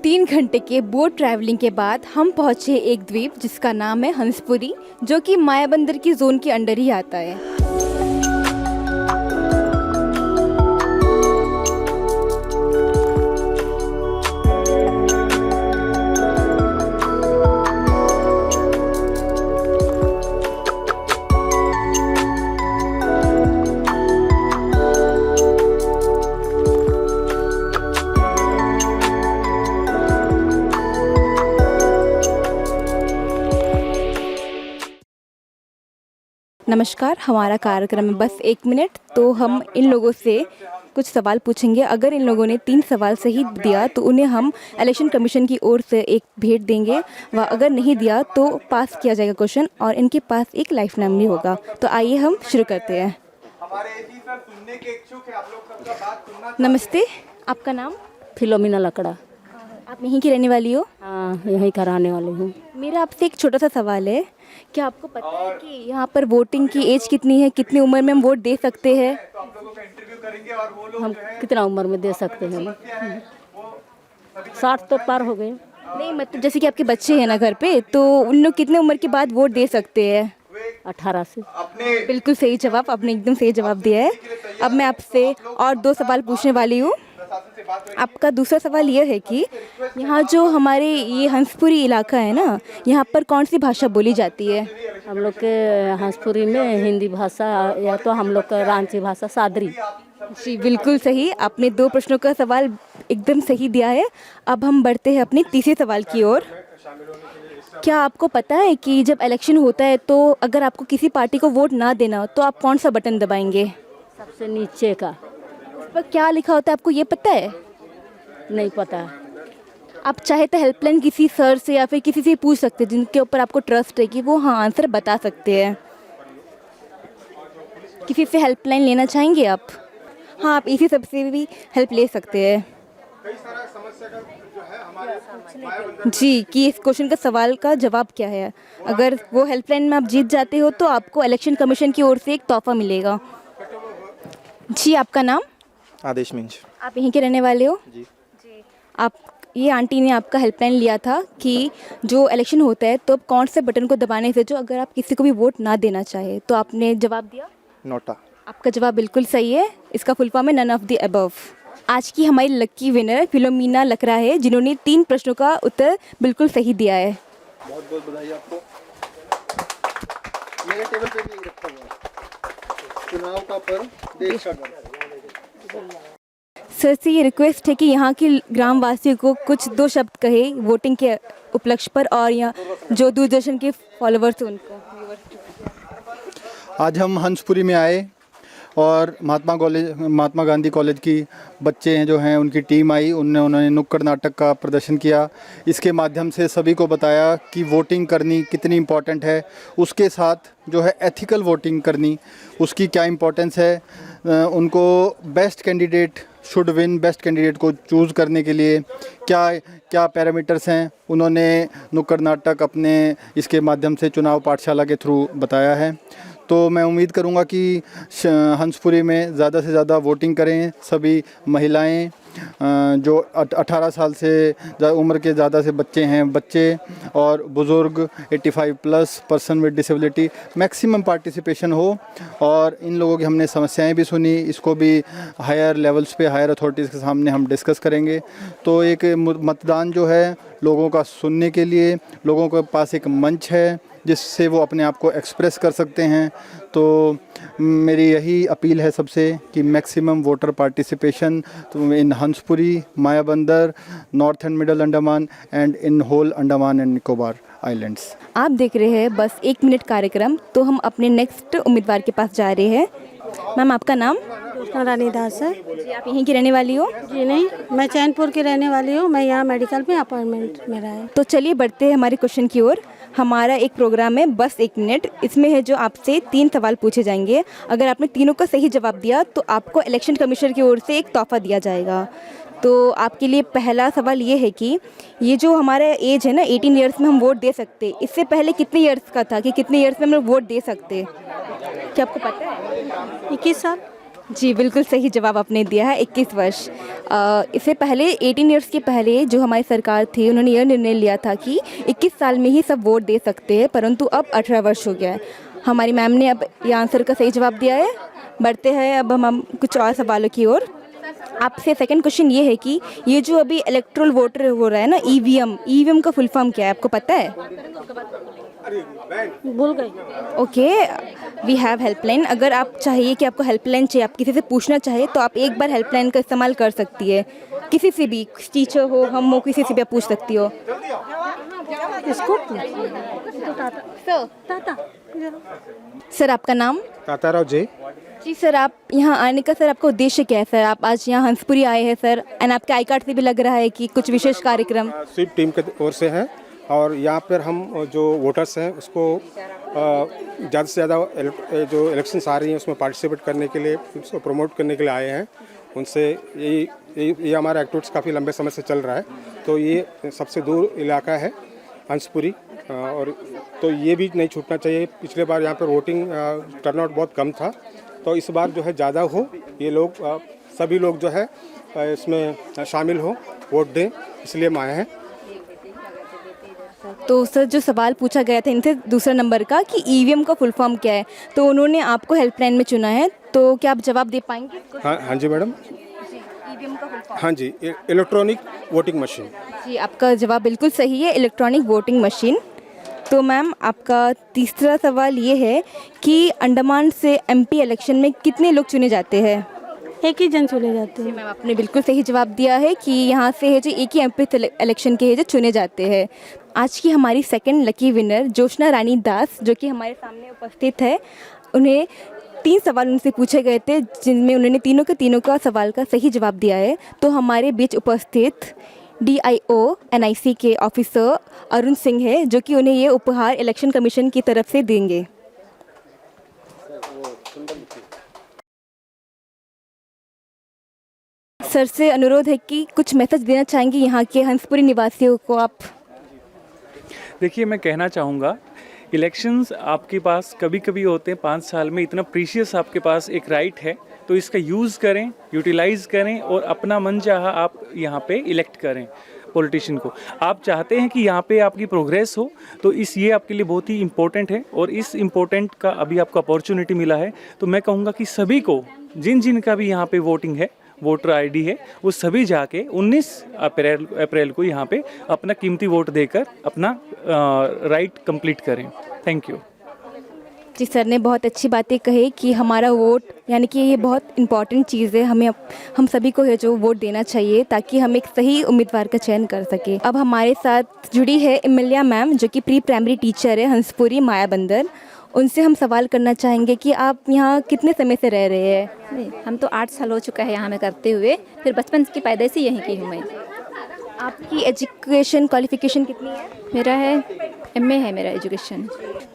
तीन घंटे के बोट ट्रैवलिंग के बाद हम पहुंचे एक द्वीप जिसका नाम है हंसपुरी, जो कि मायाबंदर की जोन के अंडर ही आता है। नमस्कार, हमारा कार्यक्रम है बस एक मिनट। तो हम इन लोगों से कुछ सवाल पूछेंगे। अगर इन लोगों ने 3 सवाल सही दिया तो उन्हें हम इलेक्शन कमीशन की ओर से एक भेंट देंगे, व अगर नहीं दिया तो पास किया जाएगा क्वेश्चन और इनके पास एक लाइफ नाम भी होगा। तो आइए हम शुरू करते हैं। नमस्ते, आपका नाम? फिलोमिना लकड़ा। आप यहीं की रहने वाली हो? हाँ, यहीं का रहने वाली हूँ। मेरा आपसे एक छोटा सा सवाल है, क्या आपको पता है कि यहाँ पर वोटिंग की एज कितनी है? कितनी उम्र में हम वोट दे सकते हैं? हम कितना उम्र में दे सकते हैं? 60 तो पार हो गए। नहीं, मतलब जैसे कि आपके बच्चे हैं ना घर पे, तो उन लोग कितने उम्र के बाद वोट दे सकते हैं? 18 से। बिल्कुल सही जवाब, आपने एकदम सही जवाब दिया है। अब मैं आपसे और 2 सवाल पूछने वाली हूँ। आपका दूसरा सवाल यह है कि यहाँ जो हमारे ये हंसपुरी इलाका है ना, यहाँ पर कौन सी भाषा बोली जाती है? हम लोग के हंसपुरी में हिंदी भाषा, या तो हम लोग का रांची भाषा सादरी। जी बिल्कुल सही, आपने 2 प्रश्नों का सवाल एकदम सही दिया है। अब हम बढ़ते हैं अपने तीसरे सवाल की ओर। क्या आपको पता है कि जब इलेक्शन होता है तो अगर आपको किसी पार्टी को वोट ना देना तो आप कौन सा बटन दबाएंगे? सबसे नीचे का। उस पर क्या लिखा होता है, आपको ये पता है? नहीं पता। आप चाहे तो हेल्पलाइन किसी सर से या फिर किसी से पूछ सकते हैं जिनके ऊपर आपको ट्रस्ट है कि वो हाँ आंसर बता सकते हैं। किसी से हेल्पलाइन लेना चाहेंगे आप? हाँ, आप इसी सबसे भी हेल्प ले सकते हैं। जी, कि इस क्वेश्चन का सवाल का जवाब क्या है। अगर वो हेल्पलाइन में आप जीत जाते हो तो आपको इलेक्शन कमीशन की ओर से एक तोहफा मिलेगा। जी, आपका नाम? आदेश मिंज। आप यहीं के रहने वाले हो? जी। आप, ये आंटी ने आपका हेल्पलाइन लिया था कि जो इलेक्शन होता है तो आप कौन से बटन को दबाने से जो अगर आप किसी को भी वोट ना देना चाहे, तो आपने जवाब दिया नोटा। आपका जवाब बिल्कुल सही है। इसका फुल फॉर्म है नन ऑफ द अबव। आज की हमारी लकी विनर फिलोमिना लकड़ा है, जिन्होंने 3 प्रश्नों का उत्तर बिल्कुल सही दिया है। बहुत बहुत बधाई आपको। मेरे टेबल पे भी रखा हुआ है चुनाव का पर्व, देश का गर्व। सर से ये रिक्वेस्ट है कि यहाँ के ग्रामवासियों को कुछ 2 शब्द कहे वोटिंग के उपलक्ष्य पर, और यहाँ जो दूरदर्शन के फॉलोवर्स हैं उनको। आज हम हंसपुरी में आए और महात्मा गांधी कॉलेज की बच्चे हैं जो हैं, उनकी टीम आई, उन्होंने नुक्कड़ नाटक का प्रदर्शन किया। इसके माध्यम से सभी को बताया कि वोटिंग करनी कितनी इम्पॉर्टेंट है, उसके साथ जो है एथिकल वोटिंग करनी, उसकी क्या इम्पोर्टेंस है। उनको best candidate should win, best candidate को चूज़ करने के लिए क्या क्या पैरामीटर्स हैं, उन्होंने नुक्कड़ नाटक अपने इसके माध्यम से चुनाव पाठशाला के थ्रू बताया है। तो मैं उम्मीद करूंगा कि हंसपुरी में ज़्यादा से ज़्यादा वोटिंग करें सभी महिलाएं, जो 18 साल से उम्र के ज़्यादा से बच्चे हैं, बच्चे और बुज़ुर्ग, 85 plus person with disability, maximum participation हो। और इन लोगों की हमने समस्याएं भी सुनी, इसको भी हायर लेवल्स पे, हायर अथॉरिटीज़ के सामने हम डिस्कस करेंगे। तो एक मतदान जो है लोगों का सुनने के लिए, लोगों के पास एक मंच है जिससे वो अपने आप को एक्सप्रेस कर सकते हैं। तो मेरी यही अपील है सबसे कि maximum voter participation in Hanspuri, Mayabunder, north and middle Andaman and in whole Andaman and Nicobar islands. आप देख रहे हैं बस एक मिनट कार्यक्रम। तो हम अपने नेक्स्ट उम्मीदवार के पास जा रहे हैं। मैम, आपका नाम? रानी दास है। जी, आप यहीं की रहने वाली हो? जी नहीं, मैं चैनपुर की रहने वाली हूँ। मैं यहाँ मेडिकल में अपॉइंटमेंट मेरा है। तो चलिए बढ़ते हैं हमारे क्वेश्चन की ओर। हमारा एक प्रोग्राम है बस एक मिनट। इसमें है जो आपसे 3 सवाल पूछे जाएंगे। अगर आपने तीनों का सही जवाब दिया तो आपको इलेक्शन कमीशन की ओर से एक तोहफा दिया जाएगा। तो आपके लिए पहला सवाल ये है कि ये जो हमारा एज है ना, 18 ईयर्स में हम वोट दे सकते, इससे पहले कितने ईयर्स का था कि कितने ईयर्स में हम लोग वोट दे सकते? क्या आपको पता है? 21 साल। जी बिल्कुल सही जवाब आपने दिया है, 21 वर्ष। इससे पहले 18 इयर्स के पहले जो हमारी सरकार थी उन्होंने यह निर्णय लिया था कि 21 साल में ही सब वोट दे सकते हैं, परंतु अब 18 वर्ष हो गया है। हमारी मैम ने अब ये आंसर का सही जवाब दिया है। बढ़ते हैं अब हम कुछ और सवालों की ओर। आपसे सेकंड क्वेश्चन ये है कि ये जो अभी इलेक्ट्रल वोटर हो रहा है ना, ईवीएम का फुल फॉर्म क्या है, आपको पता है? भूल गई। Okay, we have helpline. अगर आप चाहिए कि आपको हेल्पलाइन चाहिए, आप किसी से पूछना चाहे तो आप एक बार हेल्पलाइन का इस्तेमाल कर सकती है। किसी से भी, टीचर हो, हम हो, किसी से भी आप पूछ सकती हो। इसको सर आपका नाम? ताताराव जे। जी सर, आप यहाँ आने का सर आपका उद्देश्य क्या है सर? आप आज यहाँ हंसपुरी आए हैं सर, एंड आपके आई कार्ड से भी लग रहा है कि कुछ विशेष कार्यक्रम। स्वीप टीम के ओर से हैं और यहाँ पर हम जो वोटर्स हैं उसको ज़्यादा से ज़्यादा जो इलेक्शंस आ रही हैं उसमें पार्टिसिपेट करने के लिए, उसको प्रमोट करने के लिए आए हैं। उनसे ये हमारा एक्टिविटीज़ काफ़ी लंबे समय से चल रहा है। तो ये सबसे दूर इलाका है हंसपुरी, और तो ये भी नहीं छूटना चाहिए। पिछले बार यहाँ पर वोटिंग टर्नआउट बहुत कम था, तो इस बार जो है ज़्यादा हो, ये लोग सभी लोग जो है इसमें शामिल हो, वोट दें, इसलिए हम आए हैं। तो सर जो सवाल पूछा गया था इनसे दूसरा नंबर का कि ईवीएम का फुल फॉर्म क्या है, तो उन्होंने आपको हेल्पलाइन में चुना है, तो क्या आप जवाब दे पाएंगे? हाँ जी मैडम। ईवीएम का फुल फॉर्म? हाँ जी, इलेक्ट्रॉनिक वोटिंग मशीन। जी आपका जवाब बिल्कुल सही है, इलेक्ट्रॉनिक वोटिंग मशीन। तो मैम आपका तीसरा सवाल ये है कि अंडमान से एमपी इलेक्शन में कितने लोग चुने जाते हैं? एक ही जन चले जाते हैं। मैम आपने बिल्कुल सही जवाब दिया है कि यहाँ से है जो एक ही एमपी इलेक्शन के है जो चुने जाते हैं। आज की हमारी सेकंड लकी विनर जोशना रानी दास, जो कि हमारे सामने उपस्थित है, उन्हें 3 सवाल उनसे पूछे गए थे जिनमें उन्होंने तीनों के तीनों का सवाल का सही जवाब दिया है। तो हमारे बीच उपस्थित DIO NIC के ऑफिसर अरुण सिंह है, जो कि उन्हें ये उपहार इलेक्शन कमीशन की तरफ से देंगे। सर से अनुरोध है कि कुछ मैसेज देना चाहेंगे यहाँ के हंसपुरी निवासियों को आप? देखिए, मैं कहना चाहूँगा, इलेक्शंस आपके पास कभी कभी होते हैं 5 साल में, इतना प्रीशियस आपके पास एक राइट है, तो इसका यूज़ करें, यूटिलाइज़ करें और अपना मन चाहा आप यहाँ पे इलेक्ट करें पॉलिटिशियन को। आप चाहते हैं कि यहाँ पे आपकी प्रोग्रेस हो, तो ये आपके लिए बहुत ही इम्पोर्टेंट है, और इस इम्पोर्टेंट का अभी आपको अपॉर्चुनिटी मिला है। तो मैं कहूँगा कि सभी को, जिन जिन का भी यहाँ पे वोटिंग है, वोटर आईडी है, वो सभी जाके 19 अप्रैल को यहाँ पे अपना कीमती वोट देकर अपना राइट कंप्लीट करें। Thank you. जी सर ने बहुत अच्छी बातें कही कि हमारा वोट, यानी कि ये बहुत इम्पॉर्टेंट चीज़ है, हम सभी को है जो वोट देना चाहिए ताकि हम एक सही उम्मीदवार का चयन कर सके। अब हमारे साथ जुड़ी है इमलिया मैम, जो कि प्री प्राइमरी टीचर है हंसपुरी माया बंदर। उनसे हम सवाल करना चाहेंगे कि आप यहाँ कितने समय से रह रहे हैं? नहीं, हम तो 8 साल हो चुका है यहाँ में करते हुए, फिर बचपन की पैदाइश ही यहीं की हूँ मैं। आपकी एजुकेशन क्वालिफिकेशन कितनी है? मेरा है MA है मेरा एजुकेशन।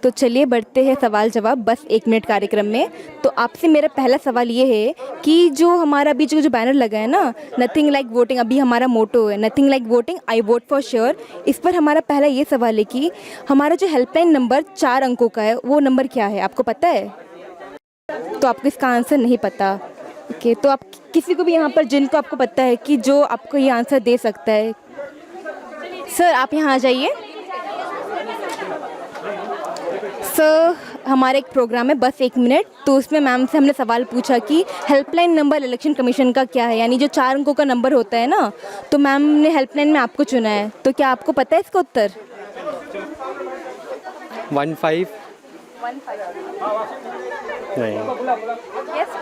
तो चलिए बढ़ते हैं सवाल जवाब बस 1 मिनट कार्यक्रम में। तो आपसे मेरा पहला सवाल ये है कि जो हमारा अभी जो बैनर लगा है ना, नथिंग लाइक वोटिंग, अभी हमारा मोटो है nothing like voting, I vote for sure. इस पर हमारा पहला ये सवाल है कि हमारा जो हेल्पलाइन नंबर 4 अंकों का है, वो नंबर क्या है, आपको पता है? तो आपको इसका आंसर नहीं पता। ओके, तो आप किसी को भी यहाँ पर जिनको आपको पता है कि जो आपको ये आंसर दे सकता है, सर आप यहाँ आ जाइए। सर हमारा एक प्रोग्राम है बस 1 मिनट, तो उसमें मैम से हमने सवाल पूछा कि हेल्पलाइन नंबर इलेक्शन कमीशन का क्या है, यानी जो 4 अंकों का नंबर होता है ना, तो मैम ने हेल्पलाइन में आपको चुना है, तो क्या आपको पता है इसका उत्तर? 15 नहीं।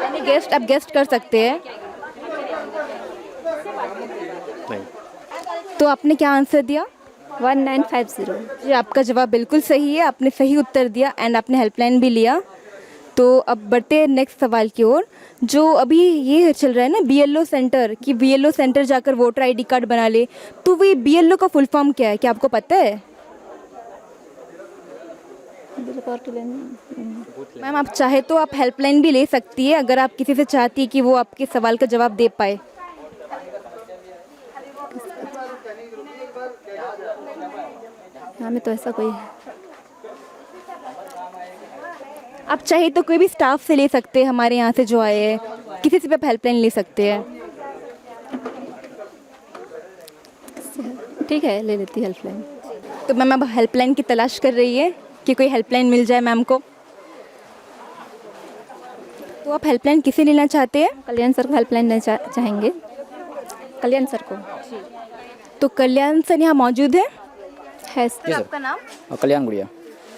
एनी गेस्ट, आप गेस्ट कर सकते हैं। नहीं। तो आपने क्या आंसर दिया? 1950। जी आपका जवाब बिल्कुल सही है, आपने सही उत्तर दिया एंड आपने हेल्पलाइन भी लिया। तो अब बढ़ते हैं नेक्स्ट सवाल की ओर। जो अभी ये चल रहा है ना BLO सेंटर, कि BLO सेंटर जाकर वोटर ID कार्ड बना ले, तो वो BLO का फुल फॉर्म क्या है, क्या आपको पता है? मैम आप चाहे तो आप हेल्पलाइन भी ले सकती है, अगर आप किसी से चाहती है कि वो आपके सवाल का जवाब दे पाए। हमें तो ऐसा कोई आप चाहे तो कोई भी स्टाफ से ले सकते हैं, हमारे यहाँ से जो आए हैं, किसी से भी आप हेल्पलाइन ले सकते हैं। ठीक है, ले लेती हेल्पलाइन। तो मैम अब हेल्पलाइन की तलाश कर रही है कि कोई हेल्पलाइन मिल जाए मैम को। तो आप हेल्पलाइन किसे लेना चाहते हैं? कल्याण सर को हेल्पलाइन लेना चाहेंगे। कल्याण सर को तो कल्याण सर यहाँ मौजूद है सर। आपका नाम? कल्याण गुड़िया।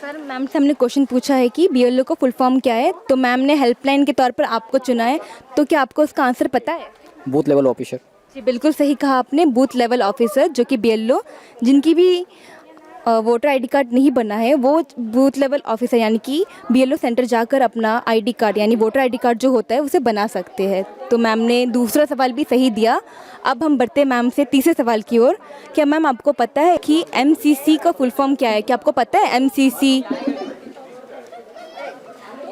सर मैम से हमने क्वेश्चन पूछा है कि BLO का फुल फॉर्म क्या है, तो मैम ने हेल्पलाइन के तौर पर आपको चुना है, तो क्या आपको उसका आंसर पता है? Booth level officer. जी बिल्कुल सही कहा आपने, बूथ लेवल ऑफिसर, जो कि BLO जिनकी भी वोटर ID कार्ड नहीं बना है वो बूथ लेवल ऑफिसर यानी कि BLO सेंटर जाकर अपना ID कार्ड यानी वोटर ID कार्ड जो होता है उसे बना सकते हैं। तो मैम ने दूसरा सवाल भी सही दिया। अब हम बढ़ते मैम से तीसरे सवाल की ओर। क्या मैम आपको पता है कि MCC का फुल फॉर्म क्या है? क्या आपको पता है MCC?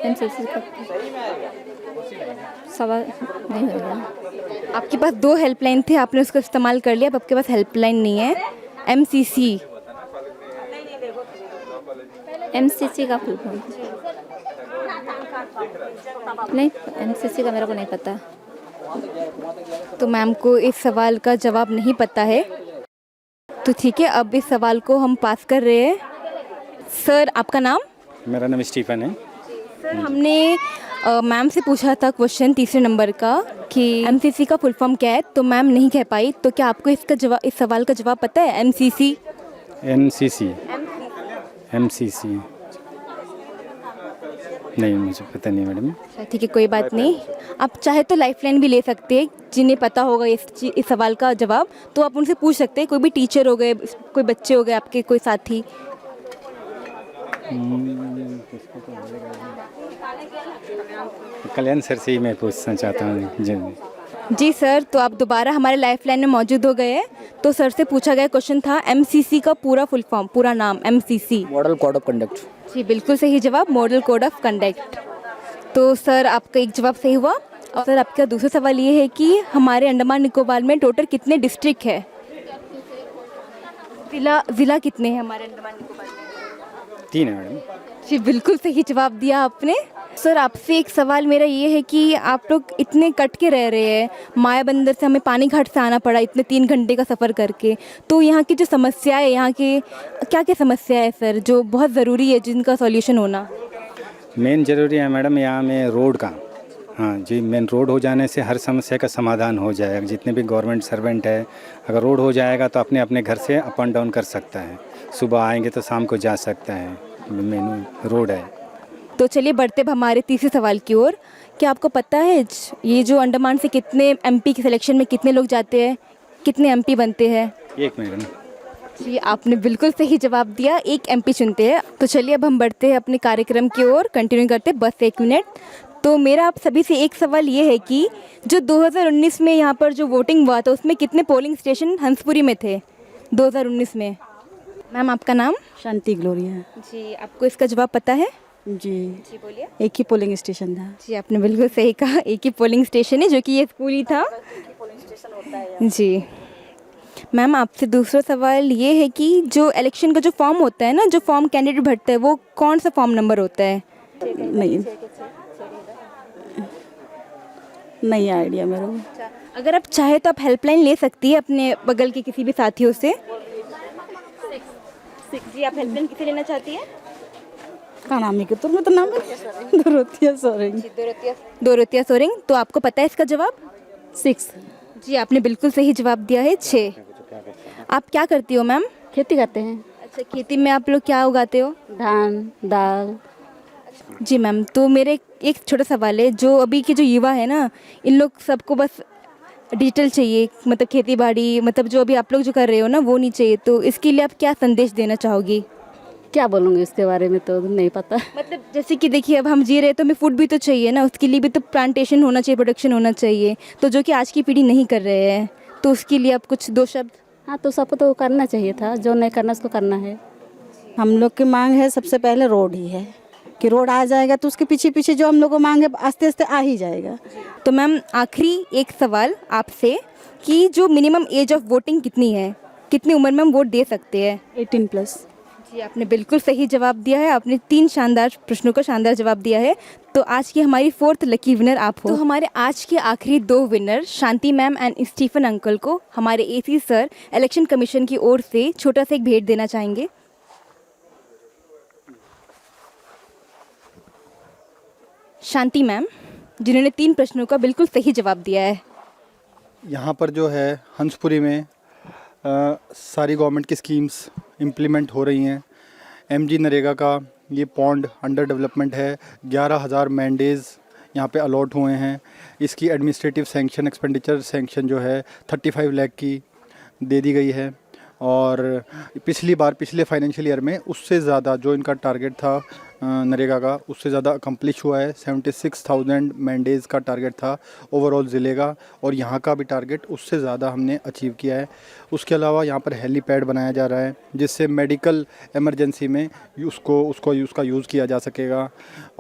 MCC का सवाल नहीं होगा। आपके पास 2 हेल्पलाइन थे, आपने उसका इस्तेमाल कर लिया, अब आपके पास हेल्पलाइन नहीं है। MCC का फुल फॉर्म नहीं, MCC का मेरे को नहीं पता। तो मैम को इस सवाल का जवाब नहीं पता है, तो ठीक है, अब इस सवाल को हम पास कर रहे हैं। सर आपका नाम? मेरा नाम स्टीफन है। सर हमने मैम से पूछा था क्वेश्चन तीसरे नंबर का कि MCC का फुल फॉर्म क्या है, तो मैम नहीं कह पाई, तो क्या आपको इसका जवाब, इस सवाल का जवाब पता है? MCC नहीं, मुझे पता नहीं मैडम। ठीक है, कोई बात नहीं। आप चाहे तो लाइफलाइन भी ले सकते हैं, जिन्हें पता होगा इस सवाल का जवाब, तो आप उनसे पूछ सकते हैं। कोई भी टीचर हो गए, कोई बच्चे हो गए, आपके कोई साथी। कल्याण सर से ही मैं पूछना चाहता हूँ जी। जी सर, तो आप दोबारा हमारे लाइफलाइन में मौजूद हो गए हैं। तो सर से पूछा गया क्वेश्चन था MCC का पूरा फुल फॉर्म, पूरा नाम MCC। Model code of conduct. जी बिल्कुल सही जवाब, मॉडल कोड ऑफ कंडक्ट। तो सर आपका एक जवाब सही हुआ। और सर आपका दूसरा सवाल ये है कि हमारे अंडमान निकोबार में टोटल कितने डिस्ट्रिक्ट है? ज़िला कितने हैं हमारे अंडमान निकोबार में? 3 है मैडम। जी बिल्कुल सही जवाब दिया आपने। सर आपसे एक सवाल मेरा ये है कि आप लोग इतने कट के रह रहे हैं, मायाबंदर से हमें पानी घाट से आना पड़ा इतने 3 घंटे का सफ़र करके, तो यहाँ की जो समस्या है, यहाँ के क्या क्या समस्या है सर जो बहुत ज़रूरी है, जिनका सॉल्यूशन होना? मेन ज़रूरी है मैडम यहाँ में रोड का। हाँ जी, मेन रोड हो जाने से हर समस्या का समाधान हो जाएगा। जितने भी गवर्नमेंट सर्वेंट है, अगर रोड हो जाएगा तो अपने अपने घर से अप एंड डाउन कर सकता है, सुबह आएंगे तो शाम को जा सकता है। मेन रोड है। तो चलिए बढ़ते अब हमारे तीसरे सवाल की ओर। क्या आपको पता है ये जो अंडमान से कितने MP की सिलेक्शन में कितने लोग जाते हैं, कितने MP बनते हैं? 1 मैडम। जी आपने बिल्कुल सही जवाब दिया, 1 MP चुनते हैं। तो चलिए अब हम बढ़ते हैं अपने कार्यक्रम की ओर, कंटिन्यू करते हैं बस 1 मिनट। तो मेरा आप सभी से एक सवाल ये है कि जो 2019 में यहाँ पर जो वोटिंग हुआ था उसमें कितने पोलिंग स्टेशन हंसपुरी में थे 2019 में? मैम आपका नाम? शांति ग्लोरिया। जी आपको इसका जवाब पता है? जी जी बोलिए। एक ही पोलिंग स्टेशन था। जी आपने बिल्कुल सही कहा, एक ही पोलिंग स्टेशन है, जो कि ये स्कूल ही था। जी मैम आपसे दूसरा सवाल ये है कि जो इलेक्शन का जो फॉर्म होता है ना, जो फॉर्म कैंडिडेट भरता है, वो कौन सा फॉर्म नंबर होता है? नहीं आइडिया मेरे को। अगर आप चाहे तो आप हेल्पलाइन ले सकती है अपने बगल के किसी भी साथियों से। जी आप हेल्पलाइन किसे लेना चाहती है? का नाम है कितुर में तो नाम है दोरोतिया सोरेंग। दोरोतिया सोरेंग। तो आपको पता है इसका जवाब? 6। जी आपने बिल्कुल सही जवाब दिया है, 6। आप क्या करती हो मैम? खेती करते हैं। अच्छा, खेती में आप लोग क्या उगाते हो? धान, दाल। जी मैम, तो मेरे एक छोटा सवाल है, जो अभी के जो युवा है ना, इन लोग सबको बस डिजिटल चाहिए, मतलब खेती बाड़ी, मतलब जो अभी आप लोग जो कर रहे हो ना वो नहीं चाहिए, तो इसके लिए आप क्या संदेश देना चाहोगी? क्या बोलूँगी इसके बारे में तो नहीं पता। मतलब जैसे कि देखिए अब हम जी रहे हैं तो हमें फूड भी तो चाहिए ना, उसके लिए भी तो प्लांटेशन होना चाहिए, प्रोडक्शन होना चाहिए, तो जो कि आज की पीढ़ी नहीं कर रहे हैं, तो उसके लिए आप कुछ 2 शब्द? हाँ, तो सबको तो करना चाहिए था, जो नहीं करना उसको करना है। हम लोग की मांग है सबसे पहले रोड ही है, कि रोड आ जाएगा तो उसके पीछे पीछे जो हम लोग को मांग है आस्ते आस्ते आ ही जाएगा। तो मैम आखिरी एक सवाल आपसे कि जो मिनिमम एज ऑफ वोटिंग कितनी है, कितनी उम्र में हम वोट दे सकते हैं? 18+। जी, आपने बिल्कुल सही जवाब दिया है। आपने 3 शानदार प्रश्नों का शानदार जवाब दिया है। तो आज की हमारी 4th लकी विनर आप हो। तो हमारे आज के आखिरी 2 winner Shanti ma'am and Stephen uncle को हमारे एसी सर इलेक्शन कमीशन की ओर से छोटा सा एक भेंट देना चाहेंगे। शांति मैम, जिन्होंने 3 प्रश्नों का बिल्कुल सही जवाब दिया है। यहाँ पर जो है हंसपुरी में सारी गवर्नमेंट की स्कीम्स इम्प्लीमेंट हो रही हैं। एमजी नरेगा का ये पॉन्ड अंडर डेवलपमेंट है। 11,000 मैंडेज यहाँ पे अलॉट हुए हैं। इसकी एडमिनिस्ट्रेटिव सैंक्शन एक्सपेंडिचर सैंक्शन जो है 35 लाख की दे दी गई है। और पिछले फाइनेंशियल ईयर में उससे ज़्यादा जो इनका टारगेट था नरेगा का, उससे ज़्यादा अकम्प्लिश हुआ है। 76,000 मैंडेज का टारगेट था ओवरऑल ज़िले का, और यहाँ का भी टारगेट उससे ज़्यादा हमने अचीव किया है। उसके अलावा यहाँ पर हेलीपैड बनाया जा रहा है, जिससे मेडिकल इमरजेंसी में उसका यूज़ किया जा सकेगा।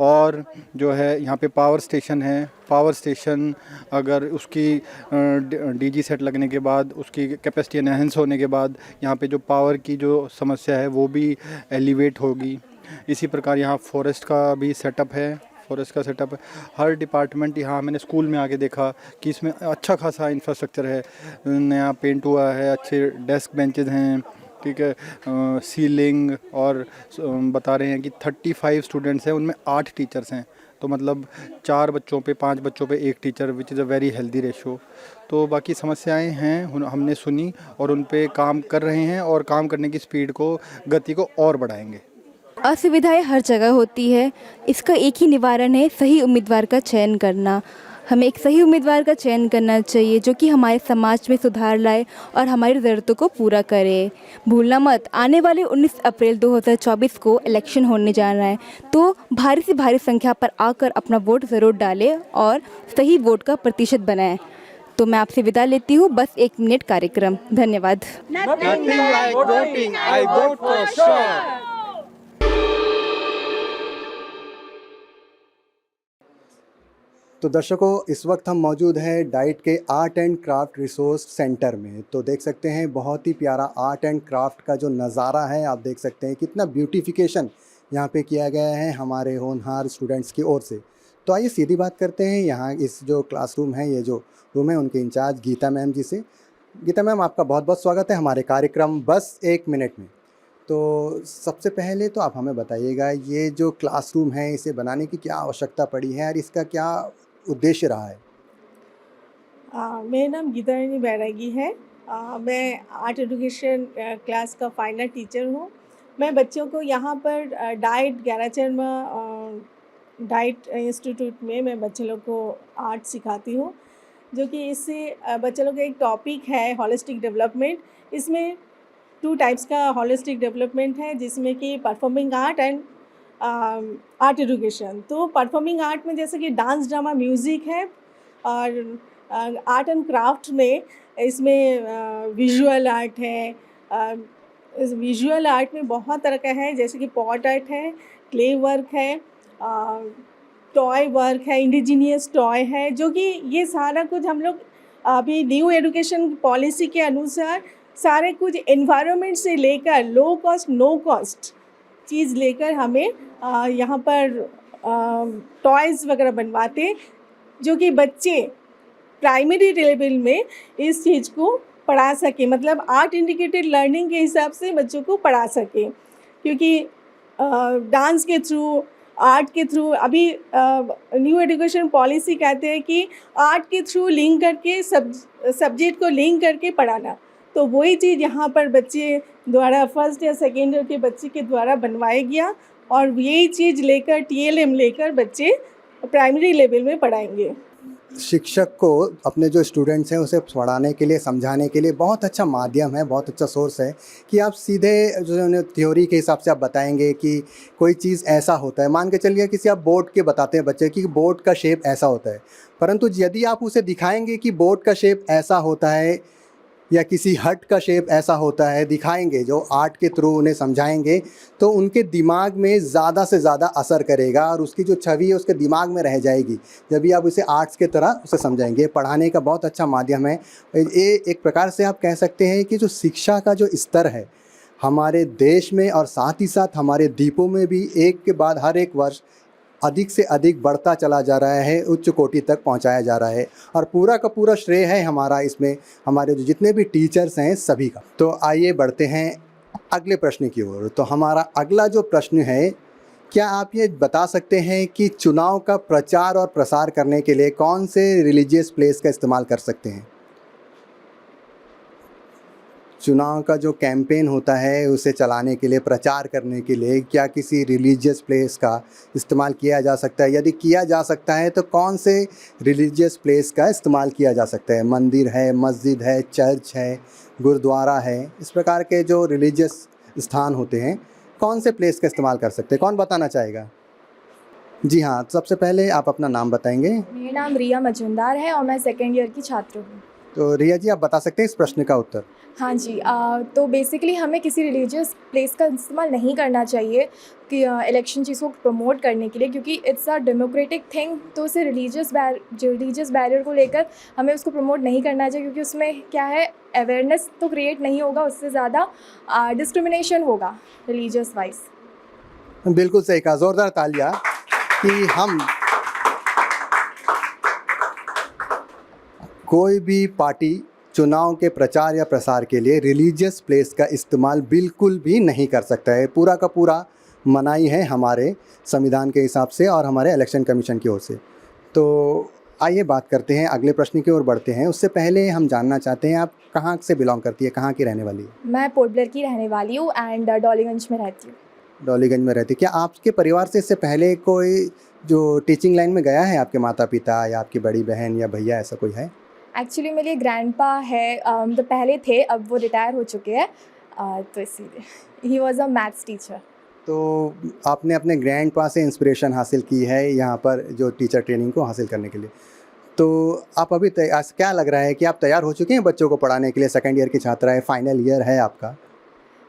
और जो है यहाँ पे पावर स्टेशन है। पावर स्टेशन अगर उसकी डीजी सेट लगने के बाद, उसकी कैपेसिटी एनहेंस होने के बाद, यहाँ पे जो पावर की जो समस्या है वो भी एलिवेट होगी। इसी प्रकार यहाँ फॉरेस्ट का भी सेटअप है। फॉरेस्ट का सेटअप है। हर डिपार्टमेंट यहाँ मैंने स्कूल में आके देखा कि इसमें अच्छा खासा इंफ्रास्ट्रक्चर है। नया पेंट हुआ है, अच्छे डेस्क बेंचेस हैं, ठीक है, सीलिंग, और बता रहे हैं कि 35 स्टूडेंट्स हैं, उनमें 8 टीचर्स हैं। तो मतलब 4 बच्चों पे 5 बच्चों पे 1 teacher, which is a very healthy ratio. तो बाकी समस्याएं हैं, हमने सुनी और उन पे काम कर रहे हैं, और काम करने की स्पीड को, गति को और बढ़ाएंगे। असुविधाएं हर जगह होती है। इसका एक ही निवारण है, सही उम्मीदवार का चयन करना। हमें एक सही उम्मीदवार का चयन करना चाहिए जो कि हमारे समाज में सुधार लाए और हमारी ज़रूरतों को पूरा करे। भूलना मत, आने वाले 19 अप्रैल 2024 को इलेक्शन होने जा रहा है, तो भारी से भारी संख्या पर आकर अपना वोट ज़रूर डालें और सही वोट का प्रतिशत बनाएं। तो मैं आपसे विदा लेती हूँ। बस 1 मिनट कार्यक्रम। धन्यवाद। तो दर्शकों, इस वक्त हम मौजूद हैं डाइट के art and craft resource centre में। तो देख सकते हैं बहुत ही प्यारा आर्ट एंड क्राफ्ट का जो नज़ारा है, आप देख सकते हैं कितना ब्यूटिफिकेशन यहाँ पे किया गया है हमारे होनहार स्टूडेंट्स की ओर से। तो आइए सीधी बात करते हैं यहाँ इस जो क्लासरूम है, ये जो रूम है, उनके इंचार्ज गीता मैम जी से। गीता मैम, आपका बहुत बहुत स्वागत है हमारे कार्यक्रम बस 1 मिनट में। तो सबसे पहले तो आप हमें बताइएगा, ये जो क्लासरूम है इसे बनाने की क्या आवश्यकता पड़ी है और इसका क्या उद्देश्य रहा है? मेरा नाम गीता रानी बैरागी है। मैं आर्ट एजुकेशन क्लास का फाइनल टीचर हूँ। मैं बच्चों को यहाँ पर डाइट ज्ञानाचरण डाइट इंस्टीट्यूट में मैं बच्चे लोग को आर्ट सिखाती हूँ, जो कि इससे बच्चे लोग का एक टॉपिक है होलिस्टिक डेवलपमेंट। इसमें 2 टाइप्स का होलिस्टिक डेवलपमेंट है, जिसमें कि performing art and art education. तो परफॉर्मिंग आर्ट में जैसे कि डांस, ड्रामा, म्यूज़िक है, और आर्ट एंड क्राफ्ट में इसमें विजुअल आर्ट है। इस विजुअल आर्ट में बहुत तरह का है, जैसे कि पॉट आर्ट है, क्ले वर्क है, टॉय वर्क है, इंडिजीनियस टॉय है, जो कि ये सारा कुछ हम लोग अभी न्यू एजुकेशन पॉलिसी के अनुसार सारे कुछ एनवायरनमेंट से लेकर लो कॉस्ट नो कॉस्ट चीज़ लेकर हमें यहाँ पर टॉयज़ वगैरह बनवाते, जो कि बच्चे प्राइमरी लेवल में इस चीज़ को पढ़ा सके, मतलब आर्ट इंडिकेटेड लर्निंग के हिसाब से बच्चों को पढ़ा सके। क्योंकि डांस के थ्रू, आर्ट के थ्रू, अभी न्यू एजुकेशन पॉलिसी कहते हैं कि आर्ट के थ्रू लिंक करके सब्जेक्ट को लिंक करके पढ़ाना। तो वही चीज़ यहाँ पर बच्चे द्वारा फर्स्ट या सेकेंड ईयर के बच्चे के द्वारा बनवाया गया, और यही चीज़ लेकर TLM लेकर बच्चे प्राइमरी लेवल में पढ़ाएंगे। शिक्षक को अपने जो स्टूडेंट्स हैं उसे पढ़ाने के लिए, समझाने के लिए बहुत अच्छा माध्यम है, बहुत अच्छा सोर्स है कि आप सीधे जो थ्योरी के हिसाब से आप बताएंगे कि कोई चीज़ ऐसा होता है। मान के चलिए किसी आप बोर्ड के बताते हैं बच्चे कि बोर्ड का शेप ऐसा होता है, परंतु यदि आप उसे दिखाएंगे कि बोर्ड का शेप ऐसा होता है या किसी हट का शेप ऐसा होता है, दिखाएंगे, जो आर्ट के थ्रू उन्हें समझाएंगे, तो उनके दिमाग में ज़्यादा से ज़्यादा असर करेगा और उसकी जो छवि है उसके दिमाग में रह जाएगी, जब भी आप उसे आर्ट्स के तरह उसे समझाएंगे। पढ़ाने का बहुत अच्छा माध्यम है ये। एक प्रकार से आप कह सकते हैं कि जो शिक्षा का जो स्तर है हमारे देश में और साथ ही साथ हमारे द्वीपों में भी एक के बाद हर एक वर्ष अधिक से अधिक बढ़ता चला जा रहा है, उच्च कोटि तक पहुंचाया जा रहा है और पूरा का पूरा श्रेय है हमारा इसमें हमारे जो जितने भी टीचर्स हैं सभी का। तो आइए बढ़ते हैं अगले प्रश्न की ओर। तो हमारा अगला जो प्रश्न है, क्या आप ये बता सकते हैं कि चुनाव का प्रचार और प्रसार करने के लिए कौन से रिलीजियस प्लेस का इस्तेमाल कर सकते हैं? चुनाव का जो कैंपेन होता है उसे चलाने के लिए, प्रचार करने के लिए क्या किसी रिलीजियस प्लेस का इस्तेमाल किया जा सकता है? यदि किया जा सकता है तो कौन से रिलीजियस प्लेस का इस्तेमाल किया जा सकता है? मंदिर है, मस्जिद है, चर्च है, गुरुद्वारा है, इस प्रकार के जो रिलीजियस स्थान होते हैं कौन से प्लेस का इस्तेमाल कर सकते हैं? कौन बताना चाहेगा? जी हाँ, सबसे पहले आप अपना नाम बताएंगे। मेरा नाम रिया मजुमदार है और मैं सेकेंड ईयर की छात्र हूँ। तो रिया जी, आप बता सकते हैं इस प्रश्न का उत्तर? हाँ जी, तो बेसिकली हमें किसी रिलीजियस प्लेस का इस्तेमाल नहीं करना चाहिए कि इलेक्शन चीज़ को प्रमोट करने के लिए, क्योंकि इट्स अ डेमोक्रेटिक थिंग। तो उसे रिलीजियस बैरियर को लेकर हमें उसको प्रमोट नहीं करना चाहिए, क्योंकि उसमें क्या है, अवेयरनेस तो क्रिएट नहीं होगा, उससे ज़्यादा डिस्क्रिमिनेशन होगा रिलीजियस वाइज। बिल्कुल सही कहा, ज़ोरदार तालियां कि हम कोई भी पार्टी चुनाव के प्रचार या प्रसार के लिए रिलीजियस प्लेस का इस्तेमाल बिल्कुल भी नहीं कर सकता है। पूरा का पूरा मनाही है हमारे संविधान के हिसाब से और हमारे इलेक्शन कमीशन की ओर से। तो आइए बात करते हैं, अगले प्रश्न की ओर बढ़ते हैं। उससे पहले हम जानना चाहते हैं आप कहाँ से बिलोंग करती है, कहाँ की रहने वाली है? मैं पोर्ट ब्लेयर की रहने वाली हूँ एंड डॉलीगंज में रहती हूँ। डॉलीगंज में रहती है। क्या आपके परिवार से इससे पहले कोई जो टीचिंग लाइन में गया है, आपके माता पिता या आपकी बड़ी बहन या भैया, ऐसा कोई है? एक्चुअली मेरे ग्रैंडपा है, तो पहले थे, अब वो रिटायर हो चुके हैं, तो इसीलिए he was a maths teacher. तो आपने अपने ग्रैंडपा से इंस्पिरेशन हासिल की है यहाँ पर जो टीचर ट्रेनिंग को हासिल करने के लिए। तो आप अभी क्या लग रहा है कि आप तैयार हो चुके हैं बच्चों को पढ़ाने के लिए? सेकंड ईयर की छात्रा है, फाइनल ईयर है आपका।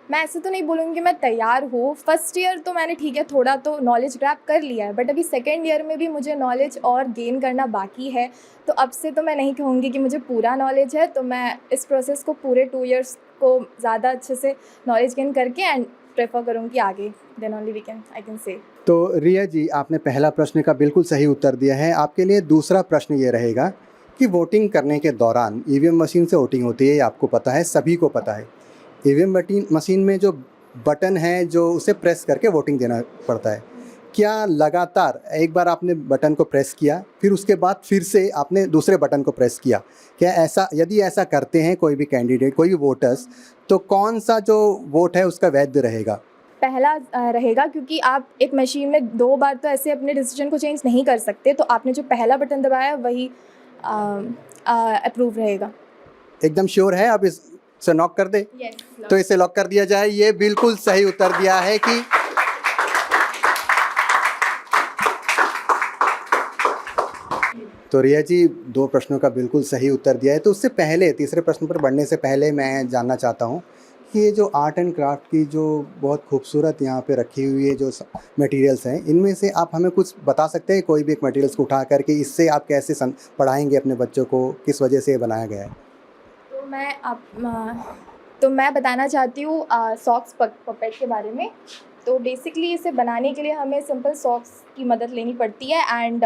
मैं ऐसे तो नहीं बोलूँगी कि मैं तैयार हूँ। फर्स्ट ईयर तो मैंने ठीक है थोड़ा तो नॉलेज ग्रैब कर लिया है, बट अभी सेकेंड ईयर में भी मुझे नॉलेज और गेन करना बाकी है। तो अब से तो मैं नहीं कहूँगी कि मुझे पूरा नॉलेज है, तो मैं इस प्रोसेस को पूरे 2 इयर्स को ज़्यादा अच्छे से नॉलेज गेन करके एंड प्रेफर करूँगी आगे, then only I can say. तो रिया जी, आपने पहला प्रश्न का बिल्कुल सही उत्तर दिया है। आपके लिए दूसरा प्रश्न ये रहेगा कि वोटिंग करने के दौरान ईवीएम मशीन से वोटिंग होती है, ये आपको पता है, सभी को पता है। ईवीएम मशीन में जो बटन है जो उसे प्रेस करके वोटिंग देना पड़ता है। क्या लगातार एक बार आपने बटन को प्रेस किया, फिर उसके बाद फिर से आपने दूसरे बटन को प्रेस किया? क्या ऐसा, यदि ऐसा करते हैं कोई भी कैंडिडेट, कोई भी वोटर्स, तो कौन सा जो वोट है उसका वैध रहेगा? पहला रहेगा, क्योंकि आप एक मशीन में 2 बार तो ऐसे अपने डिसीजन को चेंज नहीं कर सकते, तो आपने जो पहला बटन दबाया वही अप्रूव रहेगा। एकदम श्योर है? आप इसे लॉक कर दे? तो इसे लॉक कर दिया जाए। ये बिल्कुल सही उत्तर दिया है कि तो रिया जी 2 प्रश्नों का बिल्कुल सही उत्तर दिया है। तो उससे पहले तीसरे प्रश्न पर बढ़ने से पहले मैं जानना चाहता हूँ कि ये जो आर्ट एंड क्राफ्ट की जो बहुत खूबसूरत यहाँ पे रखी हुई है जो मटेरियल्स हैं, इनमें से आप हमें कुछ बता सकते हैं? कोई भी एक मटेरियल्स को उठा करके इससे आप कैसे पढ़ाएंगे अपने बच्चों को, किस वजह से ये बनाया गया है? तो मैं बताना चाहती हूँ सॉक्स पपेट के बारे में। तो बेसिकली इसे बनाने के लिए हमें सिंपल सॉक्स की मदद लेनी पड़ती है एंड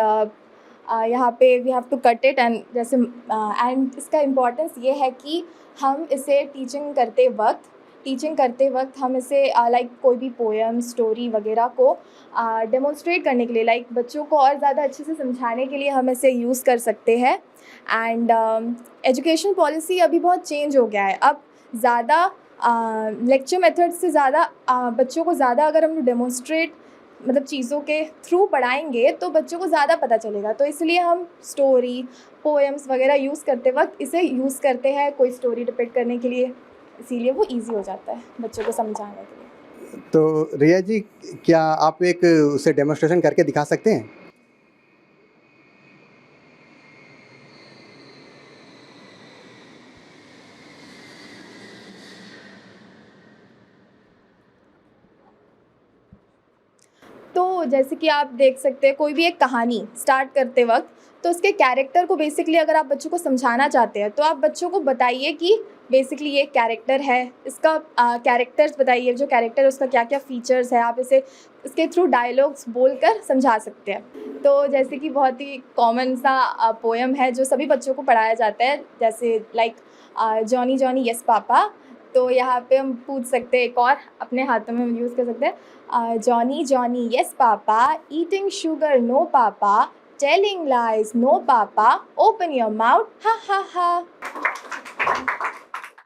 यहाँ पे we have to cut it and जैसे एंड इसका इम्पोर्टेंस ये है कि हम इसे टीचिंग करते वक्त हम इसे लाइक कोई भी पोएम, स्टोरी वगैरह को डेमोन्स्ट्रेट करने के लिए, लाइक बच्चों को और ज़्यादा अच्छे से समझाने के लिए हम इसे यूज़ कर सकते हैं। एंड एजुकेशन पॉलिसी अभी बहुत चेंज हो गया है। अब ज़्यादा लेक्चर मेथड से ज़्यादा बच्चों को ज़्यादा अगर हम डेमोन्स्ट्रेट मतलब चीज़ों के थ्रू पढ़ाएंगे तो बच्चों को ज़्यादा पता चलेगा। तो इसलिए हम स्टोरी, पोएम्स वगैरह यूज़ करते वक्त इसे यूज़ करते हैं कोई स्टोरी डिपिक्ट करने के लिए, इसीलिए वो इजी हो जाता है बच्चों को समझाने के लिए। तो रिया जी, क्या आप एक उसे डेमोन्स्ट्रेशन करके दिखा सकते हैं? तो जैसे कि आप देख सकते हैं कोई भी एक कहानी स्टार्ट करते वक्त तो उसके कैरेक्टर को बेसिकली अगर आप बच्चों को समझाना चाहते हैं तो आप बच्चों को बताइए कि बेसिकली ये कैरेक्टर है, इसका कैरेक्टर्स बताइए, जो कैरेक्टर है उसका क्या क्या फ़ीचर्स है, आप इसे इसके थ्रू डायलॉग्स बोलकर समझा सकते हैं। तो जैसे कि बहुत ही कॉमन सा पोएम है जो सभी बच्चों को पढ़ाया जाता है, जैसे लाइक जॉनी जॉनी यस पापा। तो यहाँ पे हम पूछ सकते हैं, एक और अपने हाथों में यूज़ कर सकते हैं, Johnny Johnny yes papa, eating sugar no papa, telling lies no papa, open your mouth ha ha हा।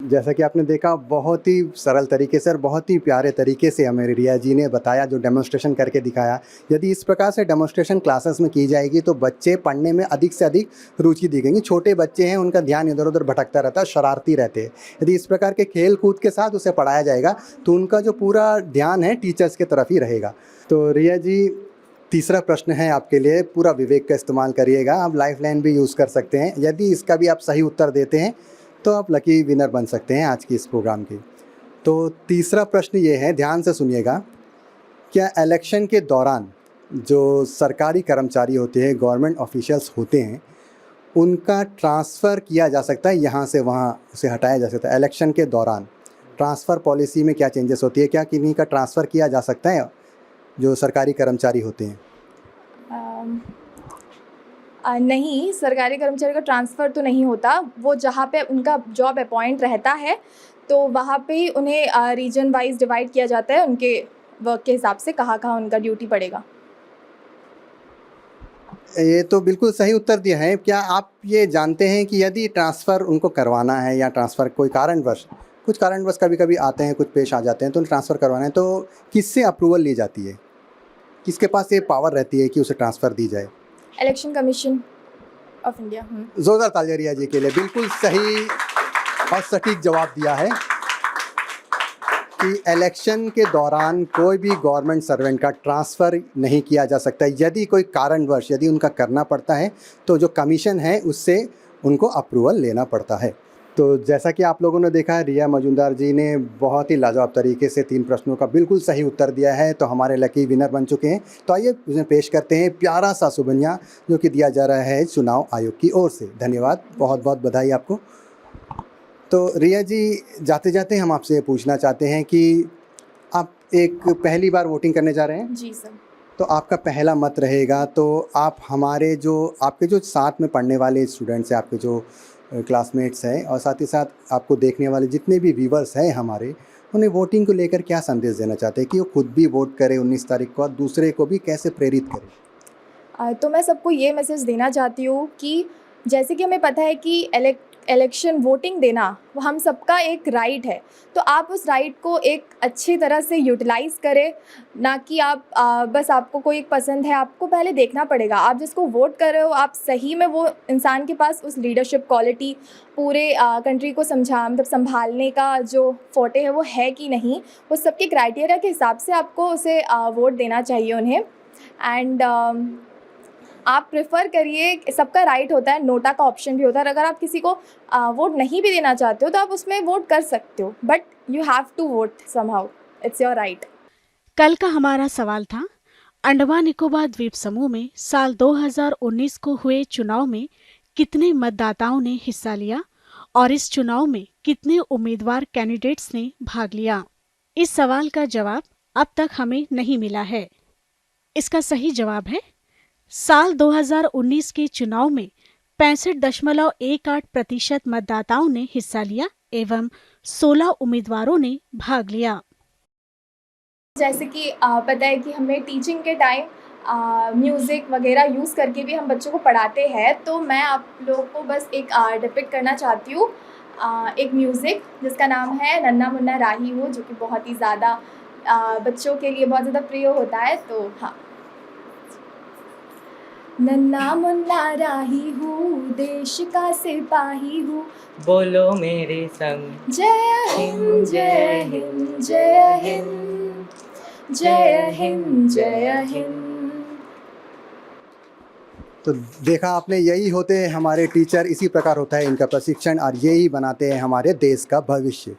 जैसा कि आपने देखा, बहुत ही सरल तरीके से और बहुत ही प्यारे तरीके से हमें रिया जी ने बताया, जो डेमोन्स्ट्रेशन करके दिखाया। यदि इस प्रकार से डेमोन्स्ट्रेशन क्लासेस में की जाएगी तो बच्चे पढ़ने में अधिक से अधिक रुचि दिखेंगी। छोटे बच्चे हैं, उनका ध्यान इधर उधर भटकता रहता है, शरारती रहते हैं। यदि इस प्रकार के खेल कूद के साथ उसे पढ़ाया जाएगा तो उनका जो पूरा ध्यान है टीचर्स की तरफ ही रहेगा। तो रिया जी, तीसरा प्रश्न है आपके लिए, पूरा विवेक का इस्तेमाल करिएगा। आप लाइफ लाइन भी यूज़ कर सकते हैं। यदि इसका भी आप सही उत्तर देते हैं तो आप लकी विनर बन सकते हैं आज की इस प्रोग्राम की। तो तीसरा प्रश्न ये है, ध्यान से सुनिएगा। क्या इलेक्शन के दौरान जो सरकारी कर्मचारी होते हैं, गवर्नमेंट ऑफिशियल्स होते हैं, उनका ट्रांसफ़र किया जा सकता है, यहाँ से वहाँ उसे हटाया जा सकता है? इलेक्शन के दौरान ट्रांसफ़र पॉलिसी में क्या चेंजेस होती है? क्या किन्हीं का ट्रांसफ़र किया जा सकता है जो सरकारी कर्मचारी होते हैं? नहीं, सरकारी कर्मचारी का ट्रांसफ़र तो नहीं होता। वो जहाँ पे उनका जॉब अपॉइंट रहता है तो वहाँ पे ही उन्हें रीजन वाइज डिवाइड किया जाता है, उनके वर्क के हिसाब से कहाँ कहाँ उनका ड्यूटी पड़ेगा। ये तो बिल्कुल सही उत्तर दिया है। क्या आप ये जानते हैं कि यदि ट्रांसफ़र उनको करवाना है या ट्रांसफ़र कोई कारणवश, कुछ कारणवश कभी कभी आते हैं, कुछ पेश आ जाते हैं, तो ट्रांसफ़र करवाना है तो किससे अप्रूवल ली जाती है? किसके पास ये पावर रहती है कि उसे ट्रांसफ़र दी जाए? Election commission of India. जोरदार तालियां रिया जी के लिए। बिल्कुल सही और सटीक जवाब दिया है कि इलेक्शन के दौरान कोई भी गवर्नमेंट सर्वेंट का ट्रांसफ़र नहीं किया जा सकता। यदि कोई कारणवश यदि उनका करना पड़ता है तो जो कमीशन है उससे उनको अप्रूवल लेना पड़ता है। तो जैसा कि आप लोगों ने देखा, रिया मजूमदार जी ने बहुत ही लाजवाब तरीके से 3 प्रश्नों का बिल्कुल सही उत्तर दिया है, तो हमारे लकी विनर बन चुके हैं। तो आइए उन्हें पेश करते हैं प्यारा सा सुबनिया जो कि दिया जा रहा है चुनाव आयोग की ओर से। धन्यवाद, बहुत बहुत बधाई आपको। तो रिया जी, जाते जाते हम आपसे ये पूछना चाहते हैं कि आप एक पहली बार वोटिंग करने जा रहे हैं? जी सर। तो आपका पहला मत रहेगा, तो आप हमारे जो आपके जो साथ में पढ़ने वाले स्टूडेंट्स हैं, आपके जो क्लासमेट्स हैं और साथ ही साथ आपको देखने वाले जितने भी व्यूवर्स हैं हमारे, उन्हें वोटिंग को लेकर क्या संदेश देना चाहते हैं कि वो खुद भी वोट करें 19 तारीख को और दूसरे को भी कैसे प्रेरित करें? तो मैं सबको ये मैसेज देना चाहती हूँ कि जैसे कि हमें पता है कि इलेक्शन वोटिंग देना वो हम सबका एक राइट है, तो आप उस राइट को एक अच्छी तरह से यूटिलाइज़ करें, ना कि आप बस आपको कोई एक पसंद है, आपको पहले देखना पड़ेगा आप जिसको वोट कर रहे हो, आप सही में वो इंसान के पास उस लीडरशिप क्वालिटी पूरे कंट्री को मतलब संभालने का जो फोटे है वो है कि नहीं, वो सबके क्राइटेरिया के हिसाब से आपको उसे वोट देना चाहिए उन्हें। एंड आप प्रेफर करिए, सबका राइट होता है, नोटा का ऑप्शन भी होता है, अगर आप किसी को वोट नहीं भी देना चाहते हो तो आप उसमें वोट कर सकते हो, but you have to vote somehow, it's your right. कल का हमारा सवाल था, अंडमान निकोबार द्वीप समूह में साल 2019 को हुए चुनाव में कितने मतदाताओं ने हिस्सा लिया और इस चुनाव में कितने उम्मीदवार कैंडिडेट्स ने भाग लिया? इस सवाल का जवाब अब तक हमें नहीं मिला है। इसका सही जवाब है, साल 2019 के चुनाव में 65.18% मतदाताओं ने हिस्सा लिया एवं 16 उम्मीदवारों ने भाग लिया। जैसे कि पता है कि हमें टीचिंग के टाइम म्यूज़िक वगैरह यूज़ करके भी हम बच्चों को पढ़ाते हैं, तो मैं आप लोगों को बस एक डिपिक्ट करना चाहती हूँ एक म्यूज़िक जिसका नाम है नन्ना मुन्ना राही हूँ, जो कि बहुत ही ज़्यादा बच्चों के लिए बहुत ज़्यादा प्रिय होता है। तो हाँ, नन्ना मुन्ना राही हूँ, देश का सिपाही हूँ, बोलो मेरे संग जय हिंद जय हिंद जय हिंद जय हिंद जय हिंद। तो देखा आपने, यही होते हैं हमारे टीचर, इसी प्रकार होता है इनका प्रशिक्षण और यही बनाते हैं हमारे देश का भविष्य।